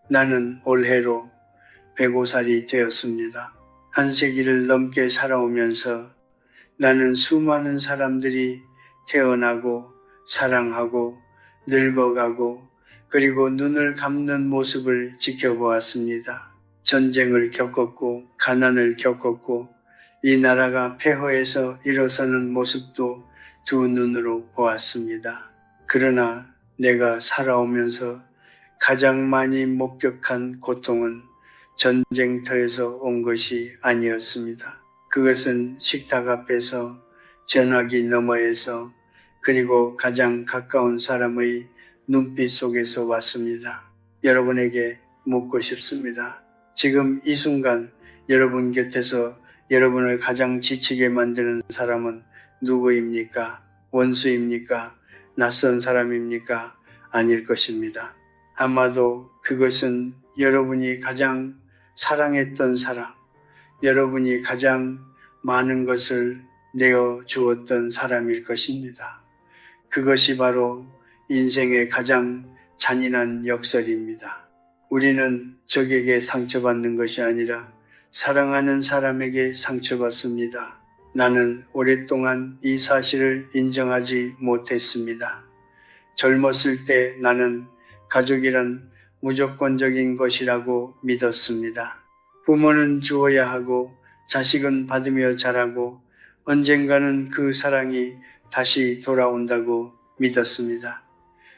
나는 올해로 105살이 되었습니다. 한 세기를 넘게 살아오면서 나는 수많은 사람들이 태어나고 사랑하고 늙어가고 그리고 눈을 감는 모습을 지켜보았습니다. 전쟁을 겪었고 가난을 겪었고 이 나라가 폐허해서 일어서는 모습도 두 눈으로 보았습니다. 그러나 내가 살아오면서 가장 많이 목격한 고통은 전쟁터에서 온 것이 아니었습니다. 그것은 식탁 앞에서, 전화기 너머에서, 그리고 가장 가까운 사람의 눈빛 속에서 왔습니다. 여러분에게 묻고 싶습니다. 지금 이 순간 여러분 곁에서 여러분을 가장 지치게 만드는 사람은 누구입니까? 원수입니까? 낯선 사람입니까? 아닐 것입니다. 아마도 그것은 여러분이 가장 사랑했던 사람, 여러분이 가장 많은 것을 내어 주었던 사람일 것입니다. 그것이 바로 인생의 가장 잔인한 역설입니다. 우리는 적에게 상처받는 것이 아니라 사랑하는 사람에게 상처받습니다. 나는 오랫동안 이 사실을 인정하지 못했습니다. 젊었을 때 나는 가족이란 무조건적인 것이라고 믿었습니다. 부모는 주어야 하고 자식은 받으며 자라고 언젠가는 그 사랑이 다시 돌아온다고 믿었습니다.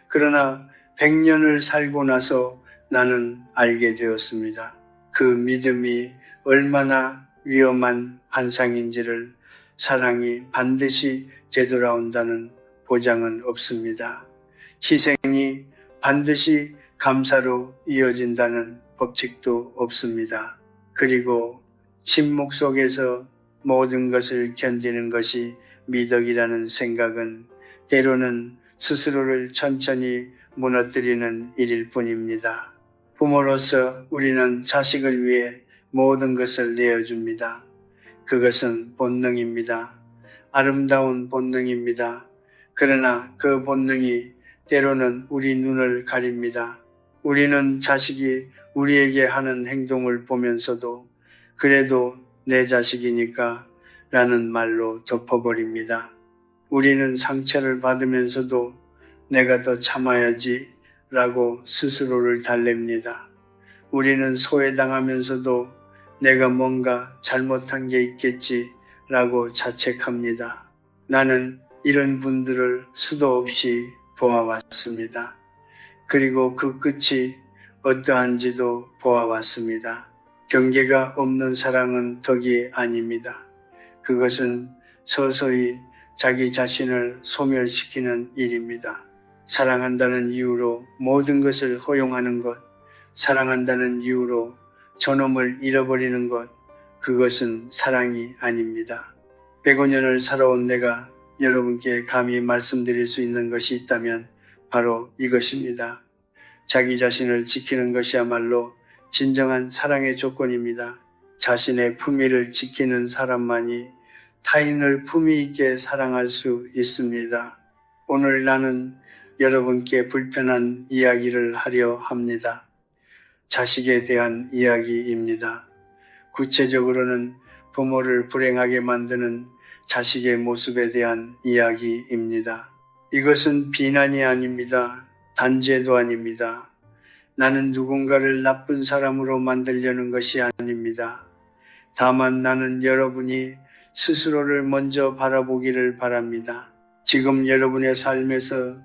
그러나 100년을 살고 나서 나는 알게 되었습니다. 그 믿음이 얼마나 위험한 환상인지를. 사랑이 반드시 되돌아온다는 보장은 없습니다. 희생이 반드시 감사로 이어진다는 법칙도 없습니다. 그리고 침묵 속에서 모든 것을 견디는 것이 미덕이라는 생각은 때로는 스스로를 천천히 무너뜨리는 일일 뿐입니다. 부모로서 우리는 자식을 위해 모든 것을 내어줍니다. 그것은 본능입니다. 아름다운 본능입니다. 그러나 그 본능이 때로는 우리 눈을 가립니다. 우리는 자식이 우리에게 하는 행동을 보면서도 그래도 내 자식이니까 라는 말로 덮어버립니다. 우리는 상처를 받으면서도 내가 더 참아야지 라고 스스로를 달랩니다. 우리는 소외당하면서도 내가 뭔가 잘못한 게 있겠지 라고 자책합니다. 나는 이런 분들을 수도 없이 보아왔습니다. 그리고 그 끝이 어떠한지도 보아왔습니다. 경계가 없는 사랑은 덕이 아닙니다. 그것은 서서히 자기 자신을 소멸시키는 일입니다. 사랑한다는 이유로 모든 것을 허용하는 것, 사랑한다는 이유로 저놈을 잃어버리는 것, 그것은 사랑이 아닙니다. 105년을 살아온 내가 여러분께 감히 말씀드릴 수 있는 것이 있다면 바로 이것입니다. 자기 자신을 지키는 것이야말로 진정한 사랑의 조건입니다. 자신의 품위를 지키는 사람만이 타인을 품위 있게 사랑할 수 있습니다. 오늘 나는 여러분께 불편한 이야기를 하려 합니다. 자식에 대한 이야기입니다. 구체적으로는 부모를 불행하게 만드는 자식의 모습에 대한 이야기입니다. 이것은 비난이 아닙니다. 단죄도 아닙니다. 나는 누군가를 나쁜 사람으로 만들려는 것이 아닙니다. 다만 나는 여러분이 스스로를 먼저 바라보기를 바랍니다. 지금 여러분의 삶에서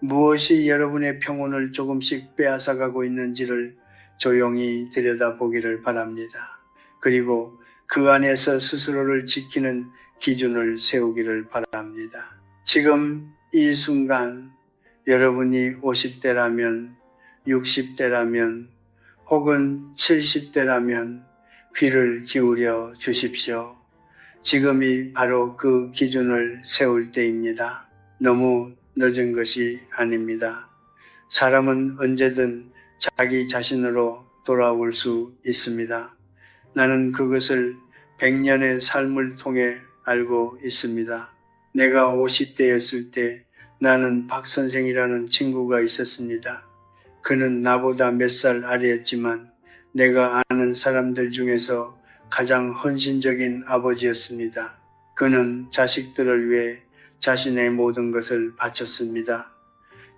무엇이 여러분의 평온을 조금씩 빼앗아가고 있는지를 조용히 들여다보기를 바랍니다. 그리고 그 안에서 스스로를 지키는 기준을 세우기를 바랍니다. 지금 이 순간 여러분이 50대라면, 60대라면, 혹은 70대라면 귀를 기울여 주십시오. 지금이 바로 그 기준을 세울 때입니다. 너무 늦은 것이 아닙니다. 사람은 언제든 자기 자신으로 돌아올 수 있습니다. 나는 그것을 100년의 삶을 통해 알고 있습니다. 내가 50대였을 때 나는 박 선생이라는 친구가 있었습니다. 그는 나보다 몇 살 아래였지만 내가 아는 사람들 중에서 가장 헌신적인 아버지였습니다. 그는 자식들을 위해 자신의 모든 것을 바쳤습니다.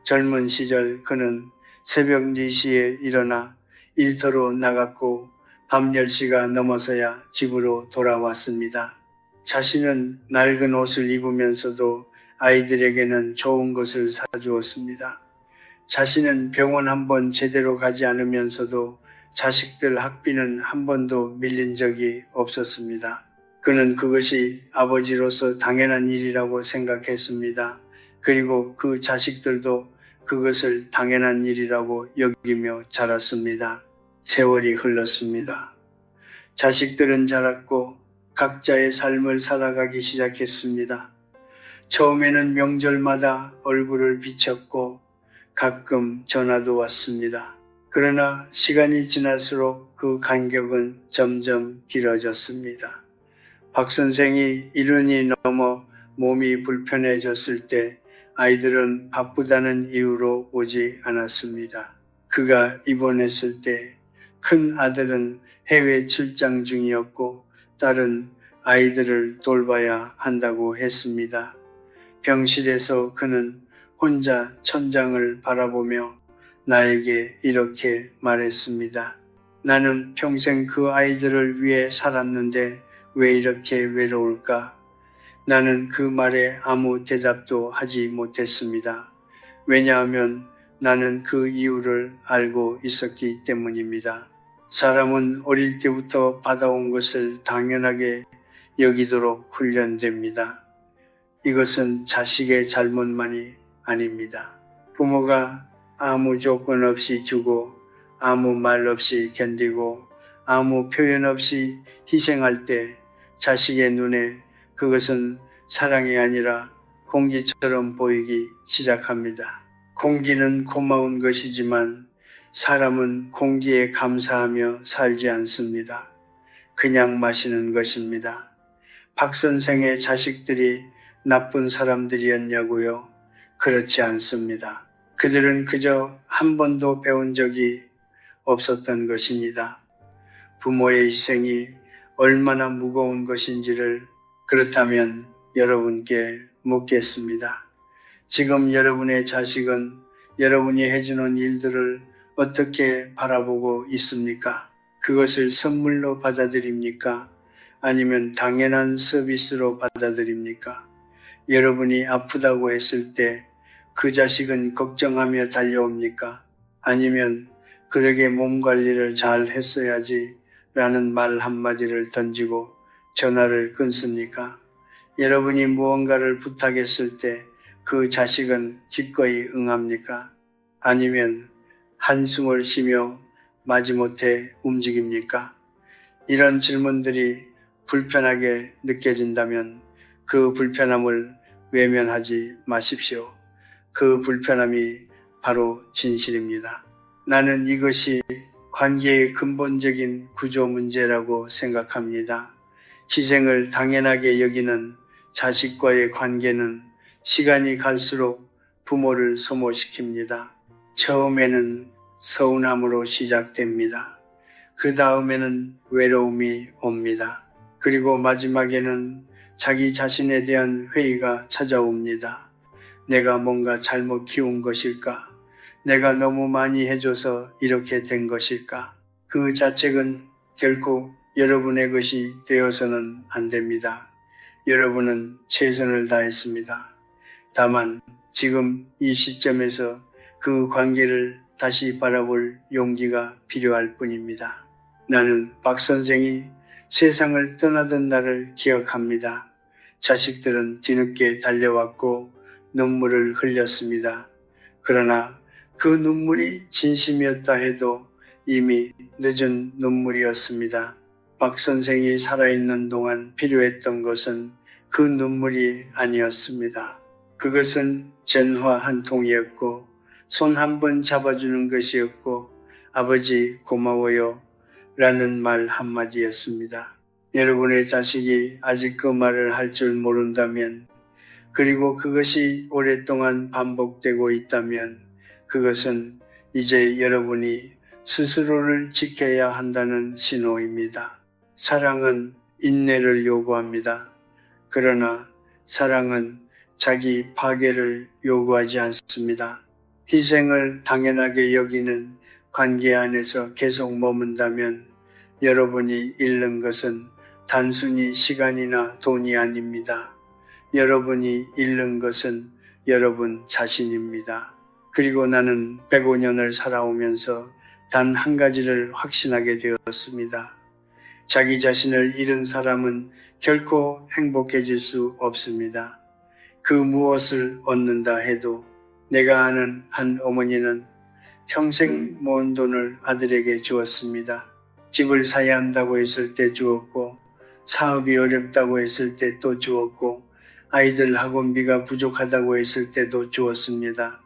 젊은 시절 그는 새벽 4시에 일어나 일터로 나갔고 밤 10시가 넘어서야 집으로 돌아왔습니다. 자신은 낡은 옷을 입으면서도 아이들에게는 좋은 것을 사주었습니다. 자신은 병원 한 번 제대로 가지 않으면서도 자식들 학비는 한 번도 밀린 적이 없었습니다. 그는 그것이 아버지로서 당연한 일이라고 생각했습니다. 그리고 그 자식들도 그것을 당연한 일이라고 여기며 자랐습니다. 세월이 흘렀습니다. 자식들은 자랐고 각자의 삶을 살아가기 시작했습니다. 처음에는 명절마다 얼굴을 비쳤고 가끔 전화도 왔습니다. 그러나 시간이 지날수록 그 간격은 점점 길어졌습니다. 박 선생이 70이 넘어 몸이 불편해졌을 때 아이들은 바쁘다는 이유로 오지 않았습니다. 그가 입원했을 때 큰 아들은 해외 출장 중이었고 딸은 아이들을 돌봐야 한다고 했습니다. 병실에서 그는 혼자 천장을 바라보며 나에게 이렇게 말했습니다. 나는 평생 그 아이들을 위해 살았는데 왜 이렇게 외로울까? 나는 그 말에 아무 대답도 하지 못했습니다. 왜냐하면 나는 그 이유를 알고 있었기 때문입니다. 사람은 어릴 때부터 받아온 것을 당연하게 여기도록 훈련됩니다. 이것은 자식의 잘못만이 아닙니다. 부모가 아무 조건 없이 주고 아무 말 없이 견디고 아무 표현 없이 희생할 때 자식의 눈에 그것은 사랑이 아니라 공기처럼 보이기 시작합니다. 공기는 고마운 것이지만 사람은 공기에 감사하며 살지 않습니다. 그냥 마시는 것입니다. 박 선생의 자식들이 나쁜 사람들이었냐고요? 그렇지 않습니다. 그들은 그저 한 번도 배운 적이 없었던 것입니다. 부모의 희생이 얼마나 무거운 것인지를 그렇다면 여러분께 묻겠습니다. 지금 여러분의 자식은 여러분이 해주는 일들을 어떻게 바라보고 있습니까? 그것을 선물로 받아들입니까? 아니면 당연한 서비스로 받아들입니까? 여러분이 아프다고 했을 때 그 자식은 걱정하며 달려옵니까? 아니면 그에게 몸 관리를 잘 했어야지 라는 말 한마디를 던지고 전화를 끊습니까? 여러분이 무언가를 부탁했을 때 그 자식은 기꺼이 응합니까? 아니면 한숨을 쉬며 마지못해 움직입니까? 이런 질문들이 불편하게 느껴진다면 그 불편함을 외면하지 마십시오. 그 불편함이 바로 진실입니다. 나는 이것이 관계의 근본적인 구조 문제라고 생각합니다. 희생을 당연하게 여기는 자식과의 관계는 시간이 갈수록 부모를 소모시킵니다. 처음에는 서운함으로 시작됩니다. 그 다음에는 외로움이 옵니다. 그리고 마지막에는 자기 자신에 대한 회의가 찾아옵니다. 내가 뭔가 잘못 키운 것일까? 내가 너무 많이 해줘서 이렇게 된 것일까? 그 자책은 결코 여러분의 것이 되어서는 안 됩니다. 여러분은 최선을 다했습니다. 다만 지금 이 시점에서 그 관계를 다시 바라볼 용기가 필요할 뿐입니다. 나는 박 선생이 세상을 떠나던 날을 기억합니다. 자식들은 뒤늦게 달려왔고 눈물을 흘렸습니다. 그러나 그 눈물이 진심이었다 해도 이미 늦은 눈물이었습니다. 박 선생이 살아있는 동안 필요했던 것은 그 눈물이 아니었습니다. 그것은 전화 한 통이었고 손 한 번 잡아주는 것이었고 아버지 고마워요 라는 말 한마디였습니다. 여러분의 자식이 아직 그 말을 할 줄 모른다면 그리고 그것이 오랫동안 반복되고 있다면 그것은 이제 여러분이 스스로를 지켜야 한다는 신호입니다. 사랑은 인내를 요구합니다. 그러나 사랑은 자기 파괴를 요구하지 않습니다. 희생을 당연하게 여기는 관계 안에서 계속 머문다면 여러분이 잃는 것은 단순히 시간이나 돈이 아닙니다. 여러분이 잃는 것은 여러분 자신입니다. 그리고 나는 105년을 살아오면서 단 한 가지를 확신하게 되었습니다. 자기 자신을 잃은 사람은 결코 행복해질 수 없습니다. 그 무엇을 얻는다 해도 내가 아는 한 어머니는 평생 모은 돈을 아들에게 주었습니다. 집을 사야 한다고 했을 때 주었고, 사업이 어렵다고 했을 때 또 주었고, 아이들 학원비가 부족하다고 했을 때도 주었습니다.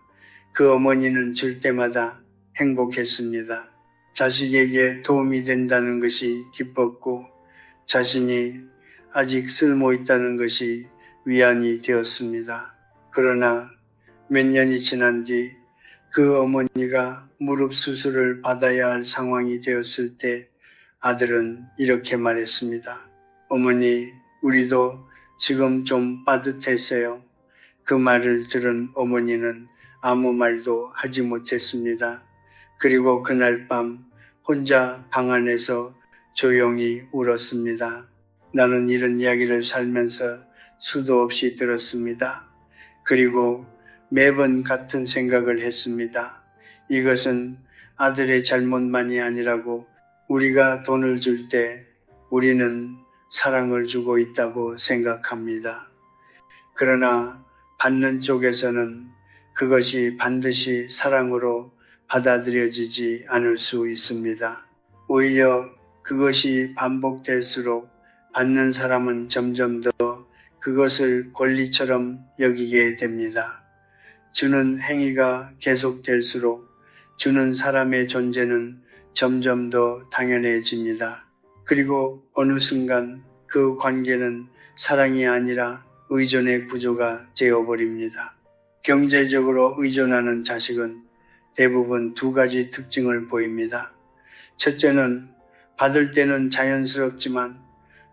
그 어머니는 줄 때마다 행복했습니다. 자식에게 도움이 된다는 것이 기뻤고, 자신이 아직 쓸모있다는 것이 위안이 되었습니다. 그러나 몇 년이 지난 뒤 그 어머니가 무릎 수술을 받아야 할 상황이 되었을 때 아들은 이렇게 말했습니다. 어머니, 우리도 지금 좀 빠듯했어요. 그 말을 들은 어머니는 아무 말도 하지 못했습니다. 그리고 그날 밤 혼자 방 안에서 조용히 울었습니다. 나는 이런 이야기를 살면서 수도 없이 들었습니다. 그리고 매번 같은 생각을 했습니다. 이것은 아들의 잘못만이 아니라고, 우리가 돈을 줄 때 우리는 사랑을 주고 있다고 생각합니다. 그러나 받는 쪽에서는 그것이 반드시 사랑으로 받아들여지지 않을 수 있습니다. 오히려 그것이 반복될수록 받는 사람은 점점 더 그것을 권리처럼 여기게 됩니다. 주는 행위가 계속될수록 주는 사람의 존재는 점점 더 당연해집니다. 그리고 어느 순간 그 관계는 사랑이 아니라 의존의 구조가 되어버립니다. 경제적으로 의존하는 자식은 대부분 두 가지 특징을 보입니다. 첫째는 받을 때는 자연스럽지만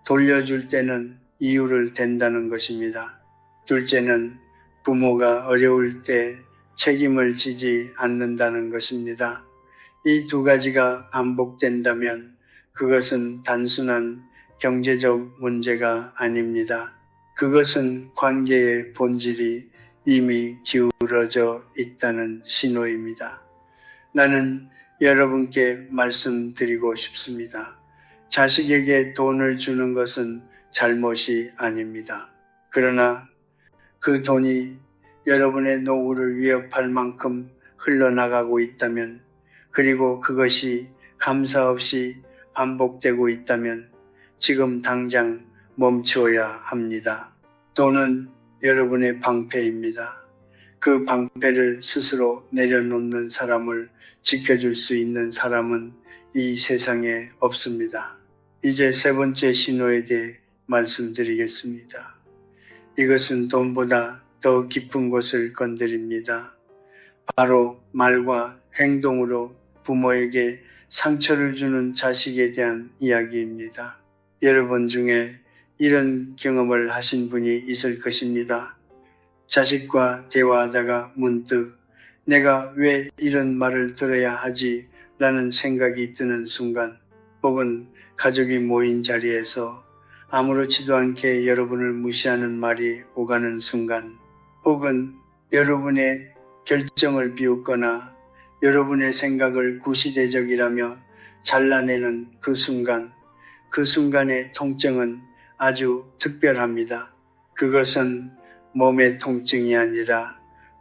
돌려줄 때는 이유를 댄다는 것입니다. 둘째는 부모가 어려울 때 책임을 지지 않는다는 것입니다. 이 두 가지가 반복된다면 그것은 단순한 경제적 문제가 아닙니다. 그것은 관계의 본질이 이미 기울어져 있다는 신호입니다. 나는 여러분께 말씀드리고 싶습니다. 자식에게 돈을 주는 것은 잘못이 아닙니다. 그러나 그 돈이 여러분의 노후를 위협할 만큼 흘러나가고 있다면, 그리고 그것이 감사 없이 반복되고 있다면 지금 당장 멈추어야 합니다. 돈은 여러분의 방패입니다. 그 방패를 스스로 내려놓는 사람을 지켜줄 수 있는 사람은 이 세상에 없습니다. 이제 세 번째 신호에 대해 말씀드리겠습니다. 이것은 돈보다 더 깊은 곳을 건드립니다. 바로 말과 행동으로 부모에게 상처를 주는 자식에 대한 이야기입니다. 여러분 중에 이런 경험을 하신 분이 있을 것입니다. 자식과 대화하다가 문득 내가 왜 이런 말을 들어야 하지? 라는 생각이 드는 순간, 혹은 가족이 모인 자리에서 아무렇지도 않게 여러분을 무시하는 말이 오가는 순간, 혹은 여러분의 결정을 비웃거나 여러분의 생각을 구시대적이라며 잘라내는 그 순간, 그 순간의 통증은 아주 특별합니다. 그것은 몸의 통증이 아니라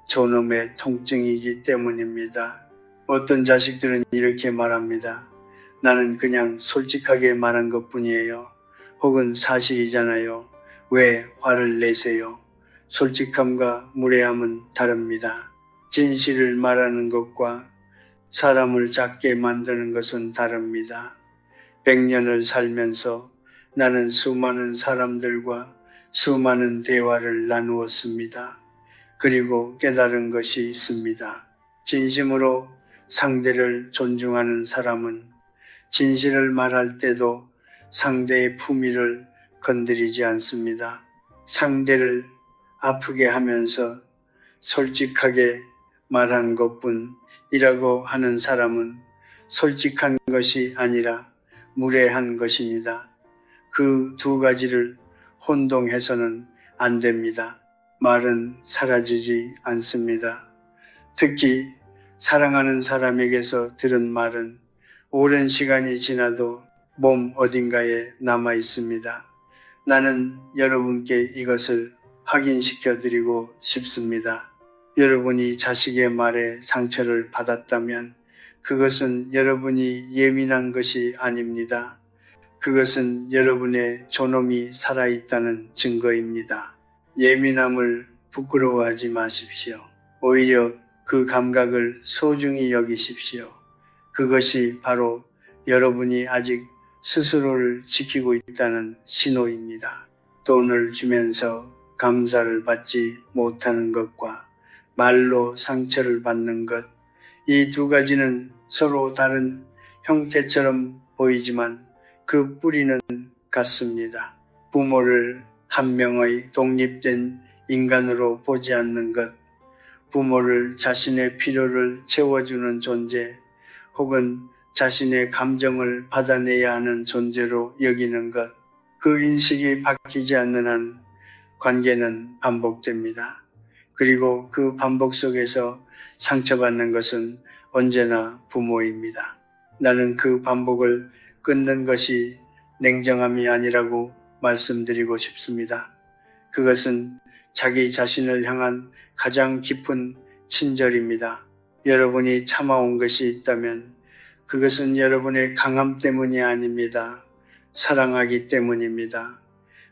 존엄의 통증이기 때문입니다. 어떤 자식들은 이렇게 말합니다. 나는 그냥 솔직하게 말한 것뿐이에요. 혹은 사실이잖아요. 왜 화를 내세요? 솔직함과 무례함은 다릅니다. 진실을 말하는 것과 사람을 작게 만드는 것은 다릅니다. 100년을 살면서 나는 수많은 사람들과 수많은 대화를 나누었습니다. 그리고 깨달은 것이 있습니다. 진심으로 상대를 존중하는 사람은 진실을 말할 때도 상대의 품위를 건드리지 않습니다. 상대를 아프게 하면서 솔직하게 말한 것뿐이라고 하는 사람은 솔직한 것이 아니라 무례한 것입니다. 그 두 가지를 혼동해서는 안 됩니다. 말은 사라지지 않습니다. 특히 사랑하는 사람에게서 들은 말은 오랜 시간이 지나도 몸 어딘가에 남아 있습니다. 나는 여러분께 이것을 확인시켜 드리고 싶습니다. 여러분이 자식의 말에 상처를 받았다면 그것은 여러분이 예민한 것이 아닙니다. 그것은 여러분의 존엄이 살아있다는 증거입니다. 예민함을 부끄러워하지 마십시오. 오히려 그 감각을 소중히 여기십시오. 그것이 바로 여러분이 아직 스스로를 지키고 있다는 신호입니다. 돈을 주면서 감사를 받지 못하는 것과 말로 상처를 받는 것, 이 두 가지는 서로 다른 형태처럼 보이지만 그 뿌리는 같습니다. 부모를 한 명의 독립된 인간으로 보지 않는 것, 부모를 자신의 필요를 채워주는 존재 혹은 자신의 감정을 받아내야 하는 존재로 여기는 것, 그 인식이 바뀌지 않는 한 관계는 반복됩니다. 그리고 그 반복 속에서 상처받는 것은 언제나 부모입니다. 나는 그 반복을 끊는 것이 냉정함이 아니라고 말씀드리고 싶습니다. 그것은 자기 자신을 향한 가장 깊은 친절입니다. 여러분이 참아온 것이 있다면 그것은 여러분의 강함 때문이 아닙니다. 사랑하기 때문입니다.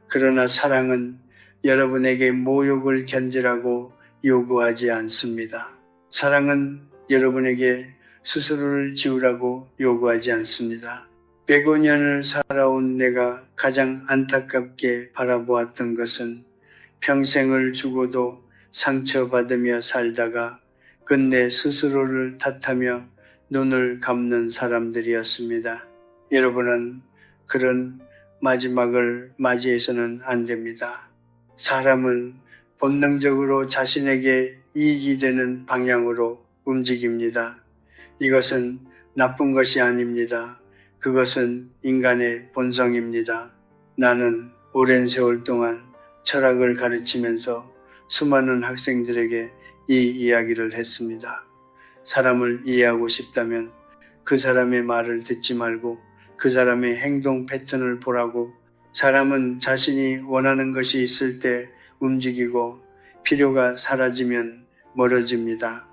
그러나 사랑은 여러분에게 모욕을 견디라고 요구하지 않습니다. 사랑은 여러분에게 스스로를 지우라고 요구하지 않습니다. 105년을 살아온 내가 가장 안타깝게 바라보았던 것은 평생을 주고도 상처받으며 살다가 끝내 스스로를 탓하며 눈을 감는 사람들이었습니다. 여러분은 그런 마지막을 맞이해서는 안 됩니다. 사람은 본능적으로 자신에게 이익이 되는 방향으로 움직입니다. 이것은 나쁜 것이 아닙니다. 그것은 인간의 본성입니다. 나는 오랜 세월 동안 철학을 가르치면서 수많은 학생들에게 이 이야기를 했습니다. 사람을 이해하고 싶다면 그 사람의 말을 듣지 말고 그 사람의 행동 패턴을 보라고. 사람은 자신이 원하는 것이 있을 때 움직이고 필요가 사라지면 멀어집니다.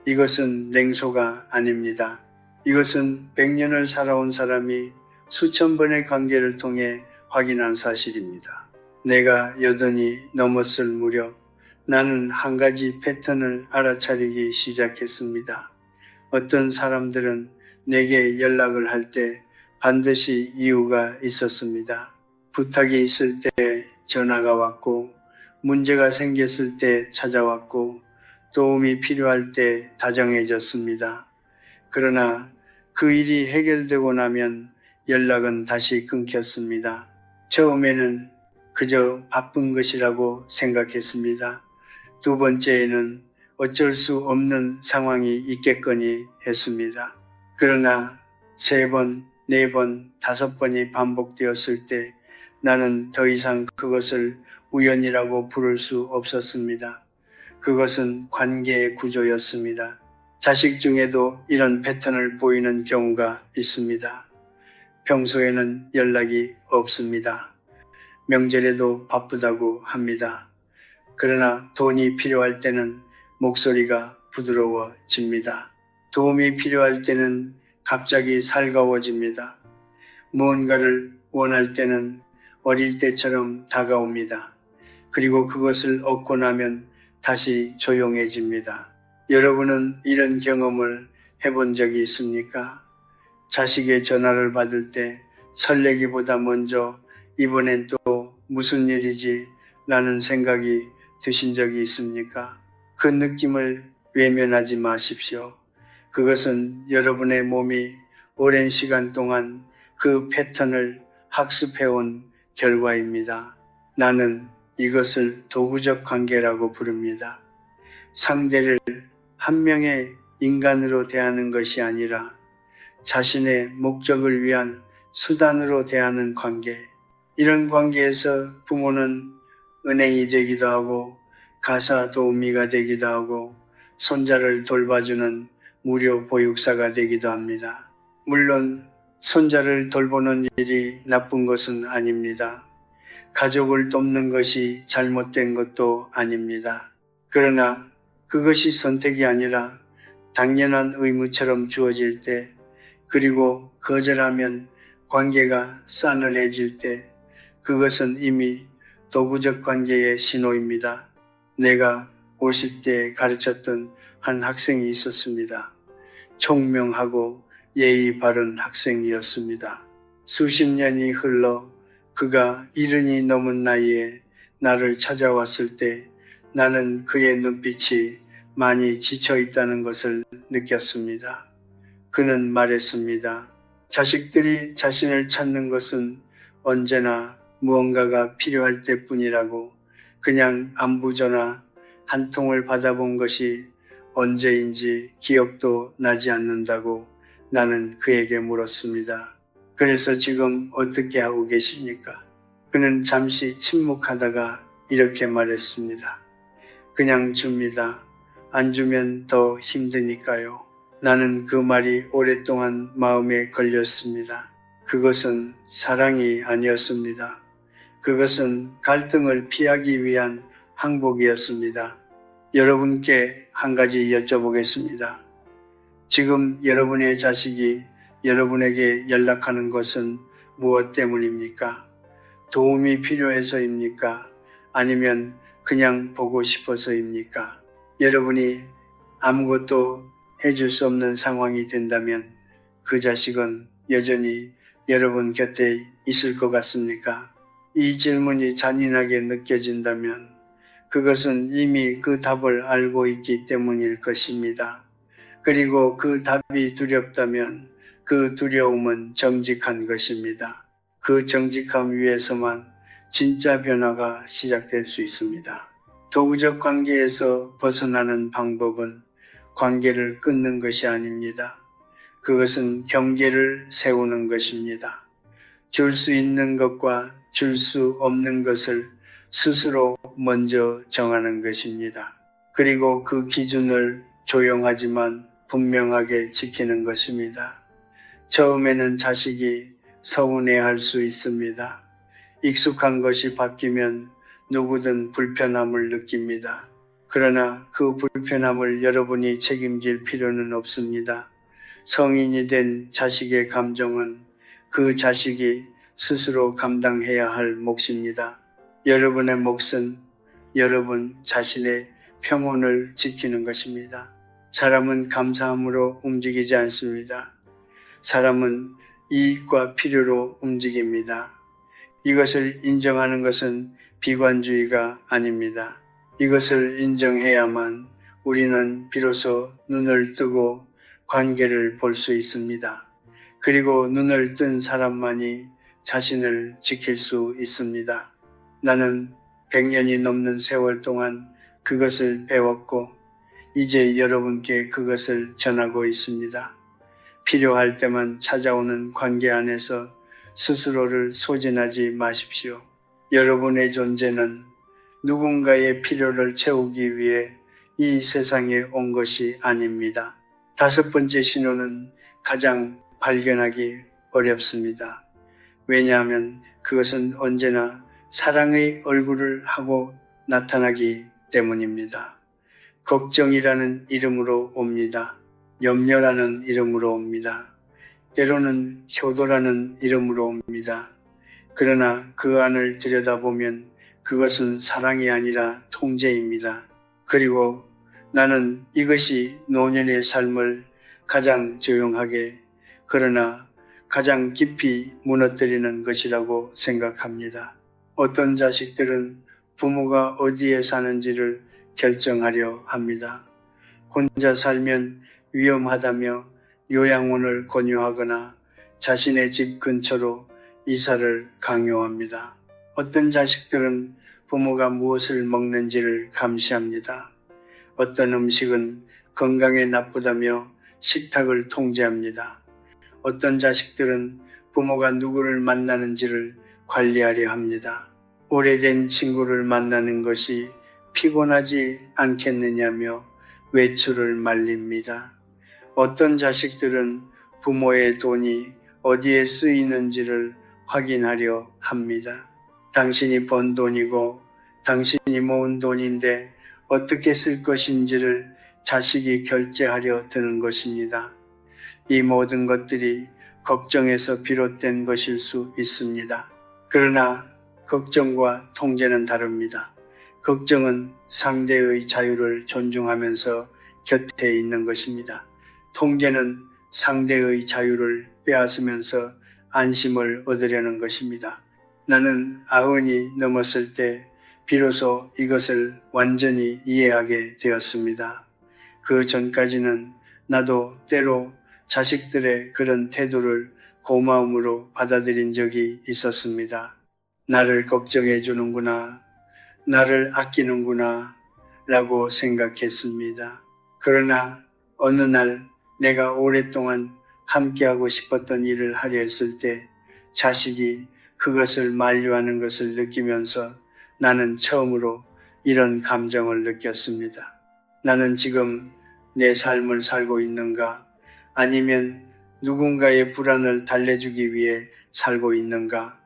이것은 냉소가 아닙니다. 이것은 100년을 살아온 사람이 수천 번의 관계를 통해 확인한 사실입니다. 내가 여든이 넘었을 무렵 나는 한 가지 패턴을 알아차리기 시작했습니다. 어떤 사람들은 내게 연락을 할 때 반드시 이유가 있었습니다. 부탁이 있을 때 전화가 왔고, 문제가 생겼을 때 찾아왔고, 도움이 필요할 때 다정해졌습니다. 그러나 그 일이 해결되고 나면 연락은 다시 끊겼습니다. 처음에는 그저 바쁜 것이라고 생각했습니다. 두 번째에는 어쩔 수 없는 상황이 있겠거니 했습니다. 그러나 3번, 4번, 5번이 반복되었을 때 나는 더 이상 그것을 우연이라고 부를 수 없었습니다. 그것은 관계의 구조였습니다. 자식 중에도 이런 패턴을 보이는 경우가 있습니다. 평소에는 연락이 없습니다. 명절에도 바쁘다고 합니다. 그러나 돈이 필요할 때는 목소리가 부드러워집니다. 도움이 필요할 때는 갑자기 살가워집니다. 무언가를 원할 때는 어릴 때처럼 다가옵니다. 그리고 그것을 얻고 나면 다시 조용해집니다. 여러분은 이런 경험을 해본 적이 있습니까? 자식의 전화를 받을 때 설레기보다 먼저 이번엔 또 무슨 일이지? 라는 생각이 드신 적이 있습니까? 그 느낌을 외면하지 마십시오. 그것은 여러분의 몸이 오랜 시간 동안 그 패턴을 학습해온 결과입니다. 나는 이것을 도구적 관계라고 부릅니다. 상대를 한 명의 인간으로 대하는 것이 아니라 자신의 목적을 위한 수단으로 대하는 관계. 이런 관계에서 부모는 은행이 되기도 하고 가사 도우미가 되기도 하고 손자를 돌봐주는 무료 보육사가 되기도 합니다. 물론 손자를 돌보는 일이 나쁜 것은 아닙니다. 가족을 돕는 것이 잘못된 것도 아닙니다. 그러나 그것이 선택이 아니라 당연한 의무처럼 주어질 때, 그리고 거절하면 관계가 싸늘해질 때, 그것은 이미 도구적 관계의 신호입니다. 내가 50대에 가르쳤던 한 학생이 있었습니다. 총명하고 예의 바른 학생이었습니다. 수십 년이 흘러 그가 70이 넘은 나이에 나를 찾아왔을 때 나는 그의 눈빛이 많이 지쳐 있다는 것을 느꼈습니다. 그는 말했습니다. 자식들이 자신을 찾는 것은 언제나 무언가가 필요할 때뿐이라고, 그냥 안부 전화 한 통을 받아본 것이 언제인지 기억도 나지 않는다고 나는 그에게 물었습니다. 그래서 지금 어떻게 하고 계십니까? 그는 잠시 침묵하다가 이렇게 말했습니다. 그냥 줍니다. 안 주면 더 힘드니까요. 나는 그 말이 오랫동안 마음에 걸렸습니다. 그것은 사랑이 아니었습니다. 그것은 갈등을 피하기 위한 항복이었습니다. 여러분께 한 가지 여쭤보겠습니다. 지금 여러분의 자식이 여러분에게 연락하는 것은 무엇 때문입니까? 도움이 필요해서입니까? 아니면 그냥 보고 싶어서입니까? 여러분이 아무것도 해줄 수 없는 상황이 된다면 그 자식은 여전히 여러분 곁에 있을 것 같습니까? 이 질문이 잔인하게 느껴진다면 그것은 이미 그 답을 알고 있기 때문일 것입니다. 그리고 그 답이 두렵다면 그 두려움은 정직한 것입니다. 그 정직함 위에서만 진짜 변화가 시작될 수 있습니다. 도구적 관계에서 벗어나는 방법은 관계를 끊는 것이 아닙니다. 그것은 경계를 세우는 것입니다. 줄 수 있는 것과 줄 수 없는 것을 스스로 먼저 정하는 것입니다. 그리고 그 기준을 조용하지만 분명하게 지키는 것입니다. 처음에는 자식이 서운해할 수 있습니다. 익숙한 것이 바뀌면 누구든 불편함을 느낍니다. 그러나 그 불편함을 여러분이 책임질 필요는 없습니다. 성인이 된 자식의 감정은 그 자식이 스스로 감당해야 할 몫입니다. 여러분의 몫은 여러분 자신의 평온을 지키는 것입니다. 사람은 감사함으로 움직이지 않습니다. 사람은 이익과 필요로 움직입니다. 이것을 인정하는 것은 비관주의가 아닙니다. 이것을 인정해야만 우리는 비로소 눈을 뜨고 관계를 볼 수 있습니다. 그리고 눈을 뜬 사람만이 자신을 지킬 수 있습니다. 나는 100년이 넘는 세월 동안 그것을 배웠고 이제 여러분께 그것을 전하고 있습니다. 필요할 때만 찾아오는 관계 안에서 스스로를 소진하지 마십시오. 여러분의 존재는 누군가의 필요를 채우기 위해 이 세상에 온 것이 아닙니다. 5번째 신호는 가장 발견하기 어렵습니다. 왜냐하면 그것은 언제나 사랑의 얼굴을 하고 나타나기 때문입니다. 걱정이라는 이름으로 옵니다. 염려라는 이름으로 옵니다. 때로는 효도라는 이름으로 옵니다. 그러나 그 안을 들여다보면 그것은 사랑이 아니라 통제입니다. 그리고 나는 이것이 노년의 삶을 가장 조용하게 그러나 가장 깊이 무너뜨리는 것이라고 생각합니다. 어떤 자식들은 부모가 어디에 사는지를 결정하려 합니다. 혼자 살면 위험하다며 요양원을 권유하거나 자신의 집 근처로 이사를 강요합니다. 어떤 자식들은 부모가 무엇을 먹는지를 감시합니다. 어떤 음식은 건강에 나쁘다며 식탁을 통제합니다. 어떤 자식들은 부모가 누구를 만나는지를 관리하려 합니다. 오래된 친구를 만나는 것이 피곤하지 않겠느냐며 외출을 말립니다. 어떤 자식들은 부모의 돈이 어디에 쓰이는지를 확인하려 합니다. 당신이 번 돈이고 당신이 모은 돈인데 어떻게 쓸 것인지를 자식이 결제하려 드는 것입니다. 이 모든 것들이 걱정에서 비롯된 것일 수 있습니다. 그러나 걱정과 통제는 다릅니다. 걱정은 상대의 자유를 존중하면서 곁에 있는 것입니다. 통제는 상대의 자유를 빼앗으면서 안심을 얻으려는 것입니다. 나는 90이 넘었을 때 비로소 이것을 완전히 이해하게 되었습니다. 그 전까지는 나도 때로 자식들의 그런 태도를 고마움으로 받아들인 적이 있었습니다. 나를 걱정해 주는구나, 나를 아끼는구나 라고 생각했습니다. 그러나 어느 날 내가 오랫동안 함께하고 싶었던 일을 하려 했을 때 자식이 그것을 만류하는 것을 느끼면서 나는 처음으로 이런 감정을 느꼈습니다. 나는 지금 내 삶을 살고 있는가? 아니면 누군가의 불안을 달래주기 위해 살고 있는가?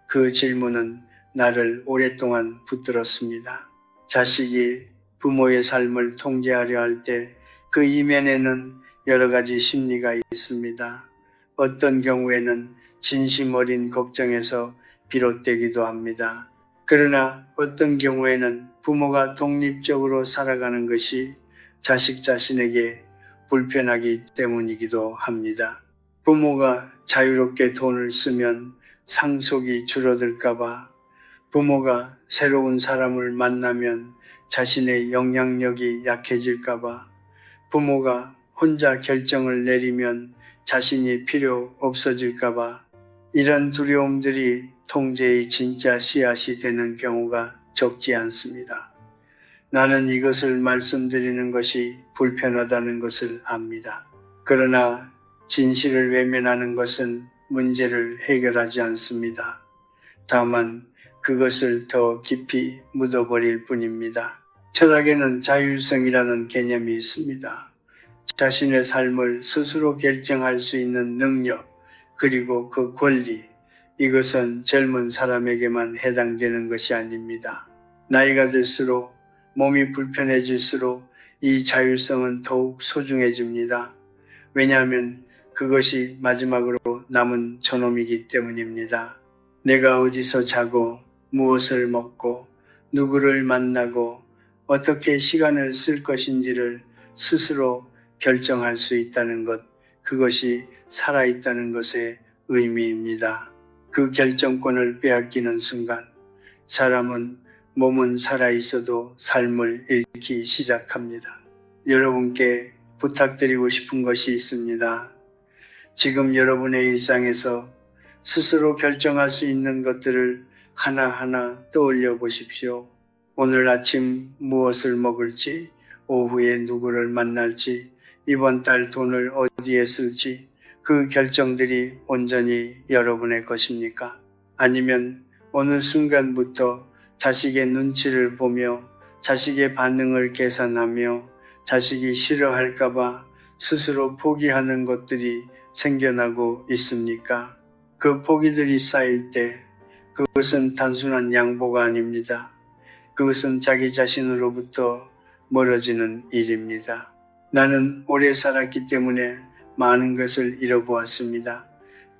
그 질문은 나를 오랫동안 붙들었습니다. 자식이 부모의 삶을 통제하려 할 때 그 이면에는 여러 가지 심리가 있습니다. 어떤 경우에는 진심 어린 걱정에서 비롯되기도 합니다. 그러나 어떤 경우에는 부모가 독립적으로 살아가는 것이 자식 자신에게 불편하기 때문이기도 합니다. 부모가 자유롭게 돈을 쓰면 상속이 줄어들까봐, 부모가 새로운 사람을 만나면 자신의 영향력이 약해질까봐, 부모가 혼자 결정을 내리면 자신이 필요 없어질까봐, 이런 두려움들이 통제의 진짜 씨앗이 되는 경우가 적지 않습니다. 나는 이것을 말씀드리는 것이 불편하다는 것을 압니다. 그러나 진실을 외면하는 것은 문제를 해결하지 않습니다. 다만 그것을 더 깊이 묻어버릴 뿐입니다. 철학에는 자율성이라는 개념이 있습니다. 자신의 삶을 스스로 결정할 수 있는 능력, 그리고 그 권리, 이것은 젊은 사람에게만 해당되는 것이 아닙니다. 나이가 들수록, 몸이 불편해질수록 이 자율성은 더욱 소중해집니다. 왜냐하면 그것이 마지막으로 남은 존엄이기 때문입니다. 내가 어디서 자고, 무엇을 먹고, 누구를 만나고, 어떻게 시간을 쓸 것인지를 스스로 결정할 수 있다는 것, 그것이 살아있다는 것의 의미입니다. 그 결정권을 빼앗기는 순간 사람은 몸은 살아있어도 삶을 잃기 시작합니다. 여러분께 부탁드리고 싶은 것이 있습니다. 지금 여러분의 일상에서 스스로 결정할 수 있는 것들을 하나하나 떠올려 보십시오. 오늘 아침 무엇을 먹을지, 오후에 누구를 만날지, 이번 달 돈을 어디에 쓸지, 그 결정들이 온전히 여러분의 것입니까? 아니면 어느 순간부터 자식의 눈치를 보며 자식의 반응을 계산하며 자식이 싫어할까봐 스스로 포기하는 것들이 생겨나고 있습니까? 그 포기들이 쌓일 때 그것은 단순한 양보가 아닙니다. 그것은 자기 자신으로부터 멀어지는 일입니다. 나는 오래 살았기 때문에 많은 것을 잃어보았습니다.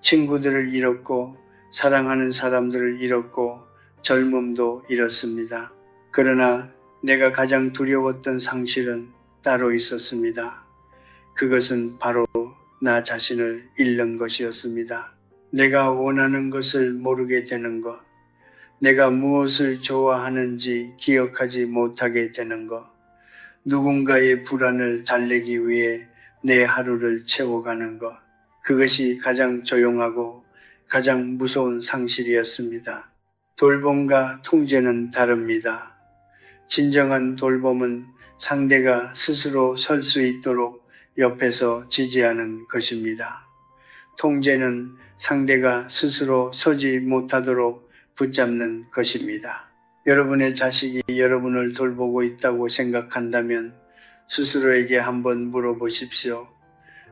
친구들을 잃었고, 사랑하는 사람들을 잃었고, 젊음도 잃었습니다. 그러나 내가 가장 두려웠던 상실은 따로 있었습니다. 그것은 바로 나 자신을 잃는 것이었습니다. 내가 원하는 것을 모르게 되는 것, 내가 무엇을 좋아하는지 기억하지 못하게 되는 것, 누군가의 불안을 달래기 위해 내 하루를 채워가는 것. 그것이 가장 조용하고 가장 무서운 상실이었습니다. 돌봄과 통제는 다릅니다. 진정한 돌봄은 상대가 스스로 설 수 있도록 옆에서 지지하는 것입니다. 통제는 상대가 스스로 서지 못하도록 붙잡는 것입니다. 여러분의 자식이 여러분을 돌보고 있다고 생각한다면 스스로에게 한번 물어보십시오.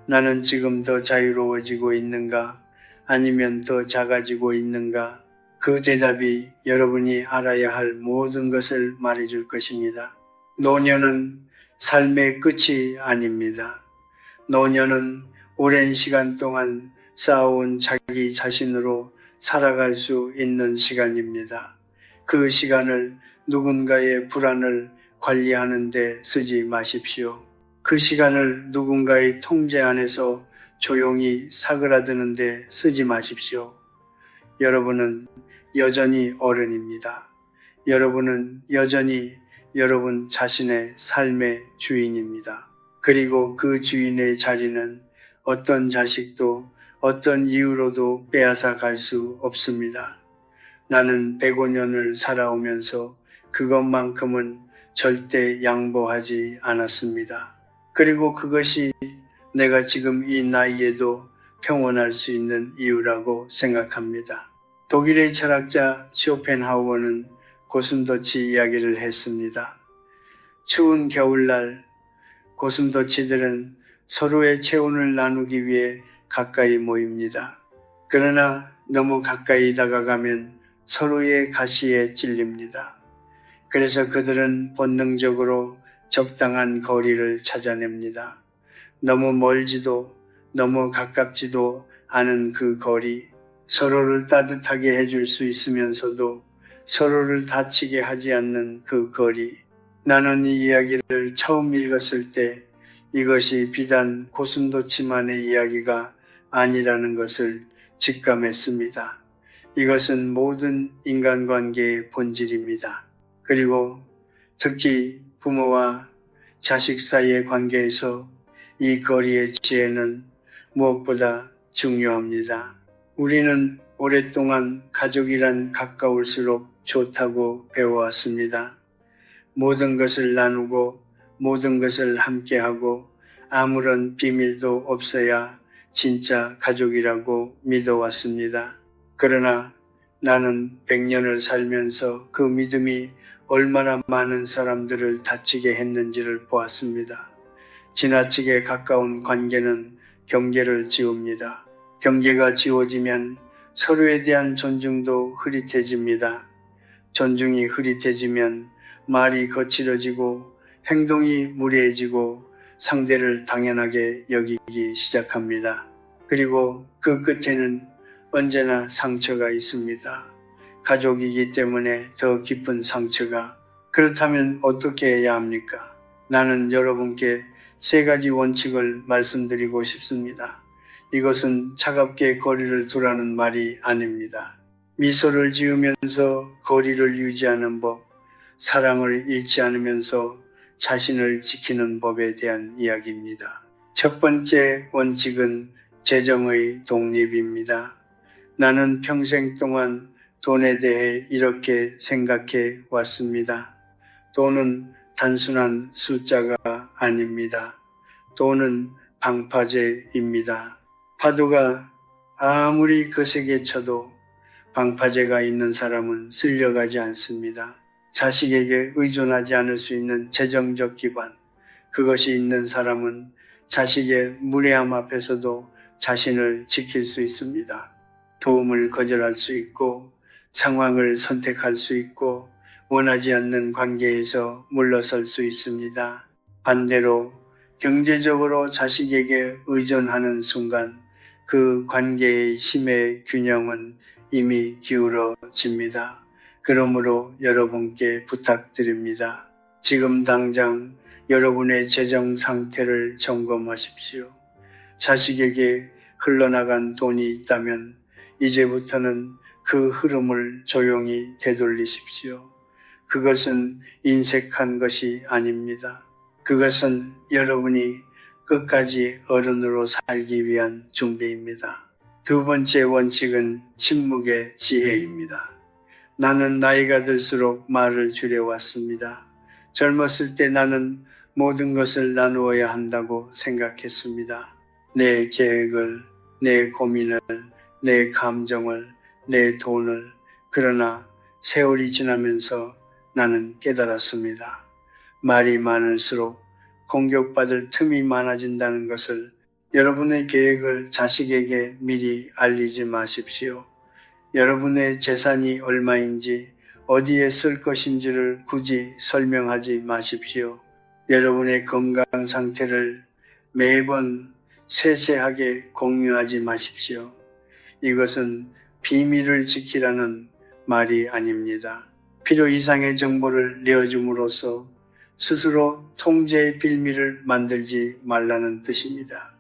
나는 지금 더 자유로워지고 있는가? 아니면 더 작아지고 있는가? 그 대답이 여러분이 알아야 할 모든 것을 말해줄 것입니다. 노년은 삶의 끝이 아닙니다. 노년은 오랜 시간 동안 쌓아온 자기 자신으로 살아갈 수 있는 시간입니다. 그 시간을 누군가의 불안을 관리하는 데 쓰지 마십시오. 그 시간을 누군가의 통제 안에서 조용히 사그라드는 데 쓰지 마십시오. 여러분은 여전히 어른입니다. 여러분은 여전히 여러분 자신의 삶의 주인입니다. 그리고 그 주인의 자리는 어떤 자식도 어떤 이유로도 빼앗아 갈 수 없습니다. 나는 105년을 살아오면서 그것만큼은 절대 양보하지 않았습니다. 그리고 그것이 내가 지금 이 나이에도 평온할 수 있는 이유라고 생각합니다. 독일의 철학자 쇼펜하우어는 고슴도치 이야기를 했습니다. 추운 겨울날 고슴도치들은 서로의 체온을 나누기 위해 가까이 모입니다. 그러나 너무 가까이 다가가면 서로의 가시에 찔립니다. 그래서 그들은 본능적으로 적당한 거리를 찾아냅니다. 너무 멀지도 너무 가깝지도 않은 그 거리, 서로를 따뜻하게 해줄 수 있으면서도 서로를 다치게 하지 않는 그 거리. 나는 이 이야기를 처음 읽었을 때 이것이 비단 고슴도치만의 이야기가 아니라는 것을 직감했습니다. 이것은 모든 인간관계의 본질입니다. 그리고 특히 부모와 자식 사이의 관계에서 이 거리의 지혜는 무엇보다 중요합니다. 우리는 오랫동안 가족이란 가까울수록 좋다고 배워왔습니다. 모든 것을 나누고 모든 것을 함께하고 아무런 비밀도 없어야 진짜 가족이라고 믿어왔습니다. 그러나 나는 100년을 살면서 그 믿음이 얼마나 많은 사람들을 다치게 했는지를 보았습니다. 지나치게 가까운 관계는 경계를 지웁니다. 경계가 지워지면 서로에 대한 존중도 흐릿해집니다. 존중이 흐릿해지면 말이 거칠어지고 행동이 무례해지고 상대를 당연하게 여기기 시작합니다. 그리고 그 끝에는 언제나 상처가 있습니다. 가족이기 때문에 더 깊은 상처가. 그렇다면 어떻게 해야 합니까? 나는 여러분께 3가지 원칙을 말씀드리고 싶습니다. 이것은 차갑게 거리를 두라는 말이 아닙니다. 미소를 지으면서 거리를 유지하는 법, 사랑을 잃지 않으면서 자신을 지키는 법에 대한 이야기입니다. 첫 번째 원칙은 재정의 독립입니다. 나는 평생 동안 돈에 대해 이렇게 생각해 왔습니다. 돈은 단순한 숫자가 아닙니다. 돈은 방파제입니다. 파도가 아무리 거세게 쳐도 방파제가 있는 사람은 쓸려가지 않습니다. 자식에게 의존하지 않을 수 있는 재정적 기반, 그것이 있는 사람은 자식의 무례함 앞에서도 자신을 지킬 수 있습니다. 도움을 거절할 수 있고 상황을 선택할 수 있고 원하지 않는 관계에서 물러설 수 있습니다. 반대로 경제적으로 자식에게 의존하는 순간 그 관계의 힘의 균형은 이미 기울어집니다. 그러므로 여러분께 부탁드립니다. 지금 당장 여러분의 재정 상태를 점검하십시오. 자식에게 흘러나간 돈이 있다면 이제부터는 그 흐름을 조용히 되돌리십시오. 그것은 인색한 것이 아닙니다. 그것은 여러분이 끝까지 어른으로 살기 위한 준비입니다. 두 번째 원칙은 침묵의 지혜입니다. 나는 나이가 들수록 말을 줄여왔습니다. 젊었을 때 나는 모든 것을 나누어야 한다고 생각했습니다. 내 계획을, 내 고민을, 내 감정을, 내 돈을. 그러나 세월이 지나면서 나는 깨달았습니다. 말이 많을수록 공격받을 틈이 많아진다는 것을. 여러분의 계획을 자식에게 미리 알리지 마십시오. 여러분의 재산이 얼마인지, 어디에 쓸 것인지를 굳이 설명하지 마십시오. 여러분의 건강 상태를 매번 세세하게 공유하지 마십시오. 이것은 비밀을 지키라는 말이 아닙니다. 필요 이상의 정보를 내어줌으로써 스스로 통제의 빌미를 만들지 말라는 뜻입니다.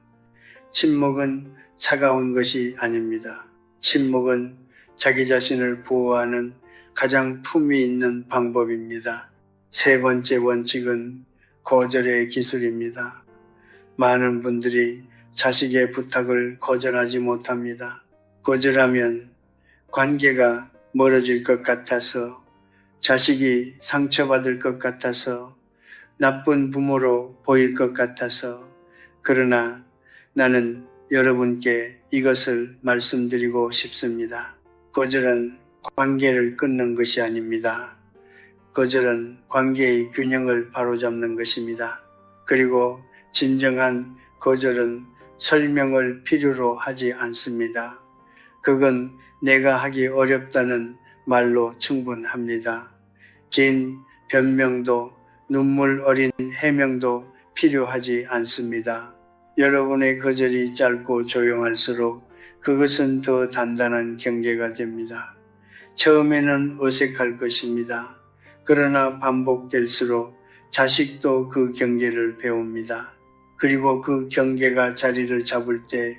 침묵은 차가운 것이 아닙니다. 침묵은 자기 자신을 보호하는 가장 품위 있는 방법입니다. 세 번째 원칙은 거절의 기술입니다. 많은 분들이 자식의 부탁을 거절하지 못합니다. 거절하면 관계가 멀어질 것 같아서, 자식이 상처받을 것 같아서, 나쁜 부모로 보일 것 같아서. 그러나 나는 여러분께 이것을 말씀드리고 싶습니다. 거절은 관계를 끊는 것이 아닙니다. 거절은 관계의 균형을 바로잡는 것입니다. 그리고 진정한 거절은 설명을 필요로 하지 않습니다. 그건 내가 하기 어렵다는 말로 충분합니다. 긴 변명도 눈물 어린 해명도 필요하지 않습니다. 여러분의 거절이 짧고 조용할수록 그것은 더 단단한 경계가 됩니다. 처음에는 어색할 것입니다. 그러나 반복될수록 자식도 그 경계를 배웁니다. 그리고 그 경계가 자리를 잡을 때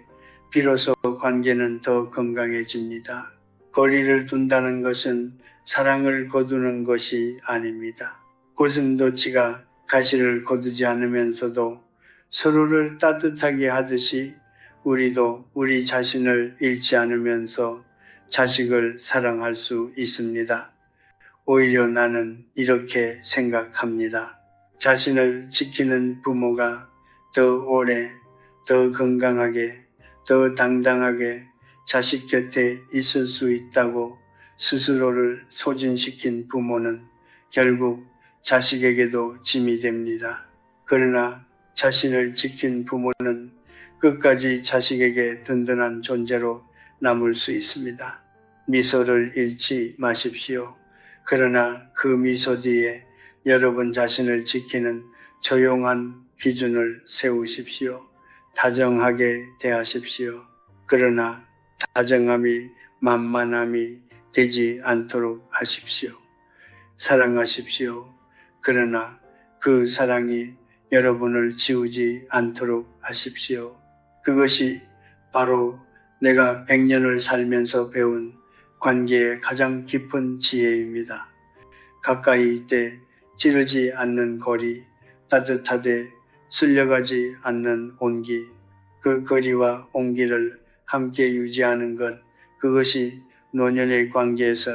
비로소 관계는 더 건강해집니다. 거리를 둔다는 것은 사랑을 거두는 것이 아닙니다. 고슴도치가 가시를 거두지 않으면서도 서로를 따뜻하게 하듯이 우리도 우리 자신을 잃지 않으면서 자식을 사랑할 수 있습니다. 오히려 나는 이렇게 생각합니다. 자신을 지키는 부모가 더 오래, 더 건강하게, 더 당당하게 자식 곁에 있을 수 있다고 스스로를 소진시킨 부모는 결국 자식에게도 짐이 됩니다. 그러나 자신을 지킨 부모는 끝까지 자식에게 든든한 존재로 남을 수 있습니다. 미소를 잃지 마십시오. 그러나 그 미소 뒤에 여러분 자신을 지키는 조용한 기준을 세우십시오. 다정하게 대하십시오. 그러나 다정함이 만만함이 되지 않도록 하십시오. 사랑하십시오. 그러나 그 사랑이 여러분을 지우지 않도록 하십시오. 그것이 바로 내가 100년을 살면서 배운 관계의 가장 깊은 지혜입니다. 가까이 있되 찌르지 않는 거리, 따뜻하되 쓸려가지 않는 온기, 그 거리와 온기를 함께 유지하는 것, 그것이 노년의 관계에서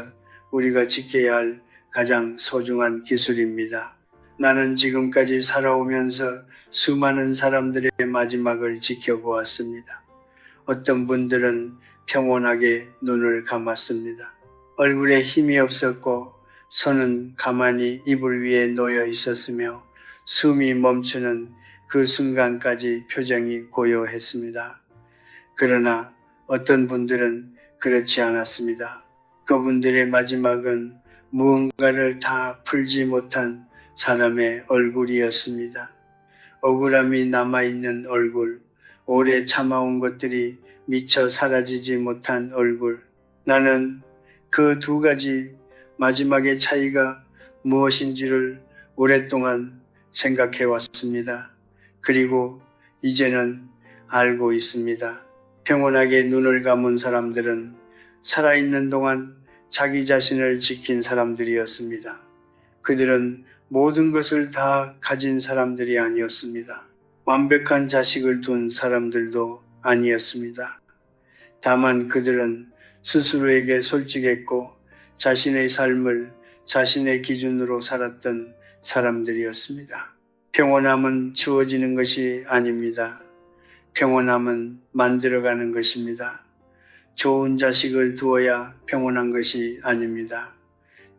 우리가 지켜야 할 가장 소중한 기술입니다. 나는 지금까지 살아오면서 수많은 사람들의 마지막을 지켜보았습니다. 어떤 분들은 평온하게 눈을 감았습니다. 얼굴에 힘이 없었고 손은 가만히 이불 위에 놓여 있었으며 숨이 멈추는 그 순간까지 표정이 고요했습니다. 그러나 어떤 분들은 그렇지 않았습니다. 그분들의 마지막은 무언가를 다 풀지 못한 사람의 얼굴이었습니다. 억울함이 남아있는 얼굴, 오래 참아온 것들이 미처 사라지지 못한 얼굴. 나는 그 두 가지 마지막의 차이가 무엇인지를 오랫동안 생각해 왔습니다. 그리고 이제는 알고 있습니다. 평온하게 눈을 감은 사람들은 살아있는 동안 자기 자신을 지킨 사람들이었습니다. 그들은 모든 것을 다 가진 사람들이 아니었습니다. 완벽한 자식을 둔 사람들도 아니었습니다. 다만 그들은 스스로에게 솔직했고 자신의 삶을 자신의 기준으로 살았던 사람들이었습니다. 평온함은 주어지는 것이 아닙니다. 평온함은 만들어가는 것입니다. 좋은 자식을 두어야 평온한 것이 아닙니다.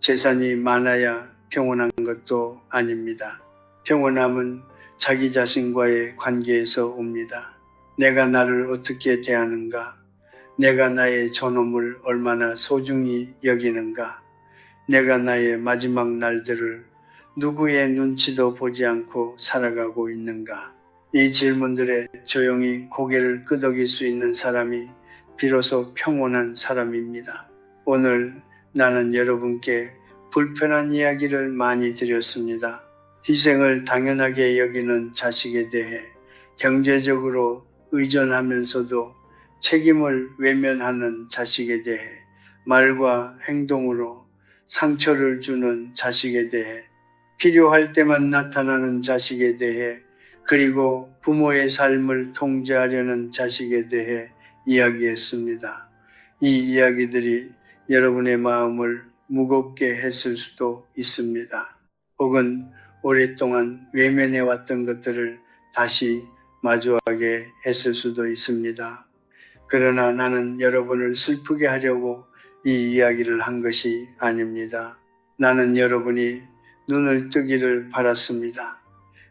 재산이 많아야 평온한 것도 아닙니다. 평온함은 자기 자신과의 관계에서 옵니다. 내가 나를 어떻게 대하는가? 내가 나의 존엄을 얼마나 소중히 여기는가? 내가 나의 마지막 날들을 누구의 눈치도 보지 않고 살아가고 있는가? 이 질문들에 조용히 고개를 끄덕일 수 있는 사람이 비로소 평온한 사람입니다. 오늘 나는 여러분께 불편한 이야기를 많이 드렸습니다. 희생을 당연하게 여기는 자식에 대해 경제적으로 의존하면서도 책임을 외면하는 자식에 대해 말과 행동으로 상처를 주는 자식에 대해 필요할 때만 나타나는 자식에 대해 그리고 부모의 삶을 통제하려는 자식에 대해 이야기했습니다. 이 이야기들이 여러분의 마음을 무겁게 했을 수도 있습니다. 혹은 오랫동안 외면해왔던 것들을 다시 마주하게 했을 수도 있습니다. 그러나 나는 여러분을 슬프게 하려고 이 이야기를 한 것이 아닙니다. 나는 여러분이 눈을 뜨기를 바랐습니다.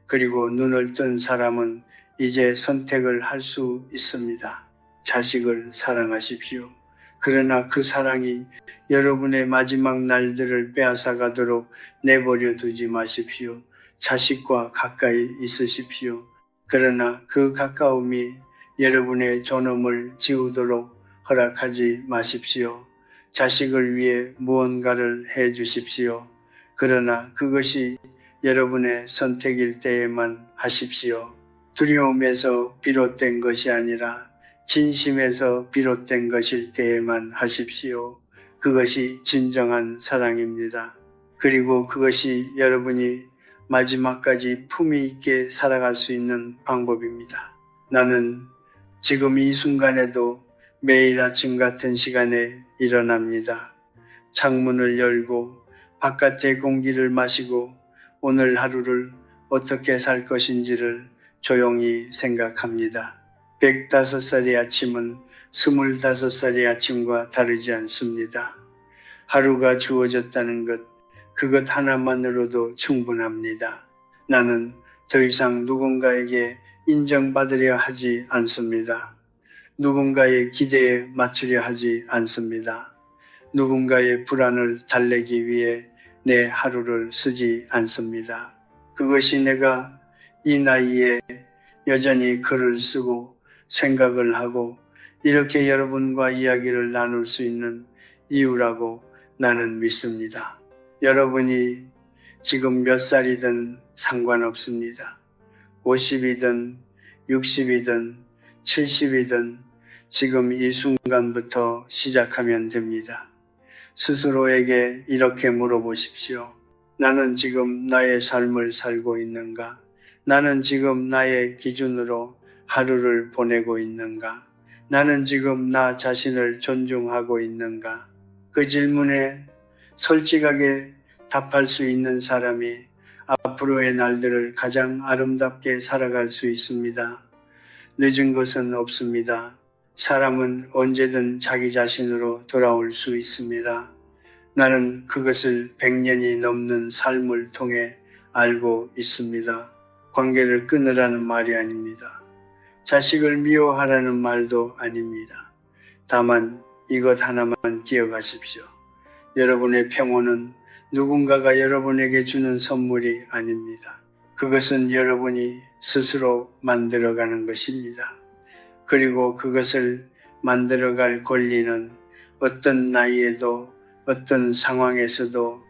그리고 눈을 뜬 사람은 이제 선택을 할 수 있습니다. 자식을 사랑하십시오. 그러나 그 사랑이 여러분의 마지막 날들을 빼앗아가도록 내버려 두지 마십시오. 자식과 가까이 있으십시오. 그러나 그 가까움이 여러분의 존엄을 지우도록 허락하지 마십시오. 자식을 위해 무언가를 해 주십시오. 그러나 그것이 여러분의 선택일 때에만 하십시오. 두려움에서 비롯된 것이 아니라 진심에서 비롯된 것일 때에만 하십시오. 그것이 진정한 사랑입니다. 그리고 그것이 여러분이 마지막까지 품위 있게 살아갈 수 있는 방법입니다. 나는 지금 이 순간에도 매일 아침 같은 시간에 일어납니다. 창문을 열고 바깥의 공기를 마시고 오늘 하루를 어떻게 살 것인지를 조용히 생각합니다. 105살의 아침은 25살의 아침과 다르지 않습니다. 하루가 주어졌다는 것, 그것 하나만으로도 충분합니다. 나는 더 이상 누군가에게 인정받으려 하지 않습니다. 누군가의 기대에 맞추려 하지 않습니다. 누군가의 불안을 달래기 위해 내 하루를 쓰지 않습니다. 그것이 내가 이 나이에 여전히 글을 쓰고 생각을 하고 이렇게 여러분과 이야기를 나눌 수 있는 이유라고 나는 믿습니다. 여러분이 지금 몇 살이든 상관없습니다. 50이든 60이든 70이든 지금 이 순간부터 시작하면 됩니다. 스스로에게 이렇게 물어보십시오. 나는 지금 나의 삶을 살고 있는가? 나는 지금 나의 기준으로 하루를 보내고 있는가? 나는 지금 나 자신을 존중하고 있는가? 그 질문에 솔직하게 답할 수 있는 사람이 앞으로의 날들을 가장 아름답게 살아갈 수 있습니다. 늦은 것은 없습니다. 사람은 언제든 자기 자신으로 돌아올 수 있습니다. 나는 그것을 100년이 넘는 삶을 통해 알고 있습니다. 관계를 끊으라는 말이 아닙니다. 자식을 미워하라는 말도 아닙니다. 다만 이것 하나만 기억하십시오. 여러분의 평온은 누군가가 여러분에게 주는 선물이 아닙니다. 그것은 여러분이 스스로 만들어가는 것입니다. 그리고 그것을 만들어갈 권리는 어떤 나이에도 어떤 상황에서도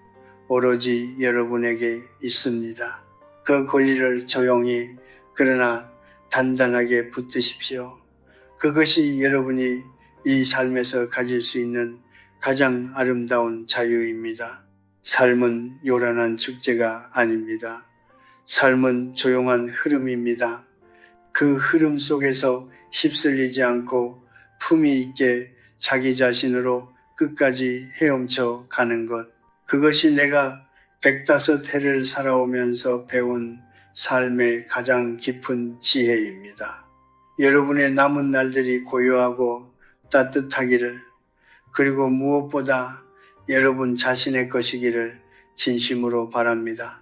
오로지 여러분에게 있습니다. 그 권리를 조용히 그러나 단단하게 붙드십시오. 그것이 여러분이 이 삶에서 가질 수 있는 가장 아름다운 자유입니다. 삶은 요란한 축제가 아닙니다. 삶은 조용한 흐름입니다. 그 흐름 속에서 휩쓸리지 않고 품위 있게 자기 자신으로 끝까지 헤엄쳐 가는 것. 그것이 내가 105해를 살아오면서 배운 삶의 가장 깊은 지혜입니다. 여러분의 남은 날들이 고요하고 따뜻하기를, 그리고 무엇보다 여러분 자신의 것이기를 진심으로 바랍니다.